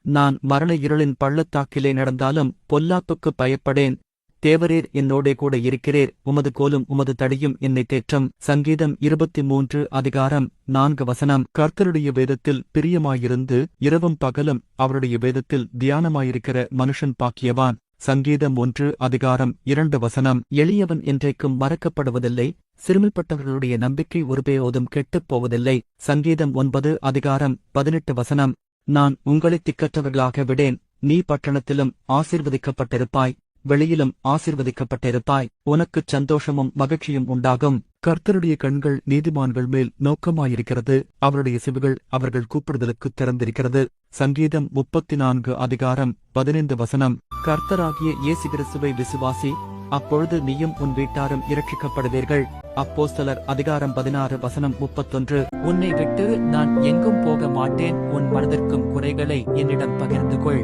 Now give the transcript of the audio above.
நான் மரண இருளின் பள்ளத்தாக்கிலே நடந்தாலும் பொல்லாப்புக்குப் பயப்படேன். தேவரீர் என்னோடே கூட இருக்கிறீர். உமது கோலும் உமது தடியும் என்னை தேற்றும். சங்கீதம் 23 அதிகாரம் 4 வசனம். கர்த்தருடைய வேதத்தில் பிரியமாயிருந்து இரவும் பகலும் அவருடைய வேதத்தில் தியானமாயிருக்கிற மனுஷன் பாக்கியவான். சங்கீதம் 1 அதிகாரம் 2 வசனம். எளியவன் என்றைக்கும் மறக்கப்படுவதில்லை. சிறுமைப்பட்டவர்களுடைய நம்பிக்கை ஒருபோதும் கெட்டுப் போவதில்லை. சங்கீதம் 9 அதிகாரம் 18 வசனம். நான் உங்களை திக்கற்றவர்களாக விடேன். நீ பட்டணத்திலும் ஆசீர்வதிக்கப்பட்டிருப்பாய், வெளியிலும் ஆசீர்வதிக்கப்பட்டிருப்பாய். உனக்குச் சந்தோஷமும் மகிழ்ச்சியும் உண்டாகும். கர்த்தருடைய கண்கள் நீதிமான்கள் மேல் நோக்கமாயிருக்கிறது. அவருடைய செவிகள் அவர்கள் கூப்பிடுதலுக்குத் திறந்திருக்கிறது. சங்கீதம் 34 அதிகாரம் 15 வசனம். கர்த்தராகிய இயேசு கிறிஸ்துவை விசுவாசி, அப்பொழுது நீயும் உன் வீட்டாரும் இரட்சிக்கப்படுவீர்கள். அப்போஸ்தலர் அதிகாரம் 16 வசனம் 31. உன்னை விட்டு நான் எங்கும் போக மாட்டேன். உன் மனதிற்கும் குறைகளை என்னிடம் பகிர்ந்து கொள்.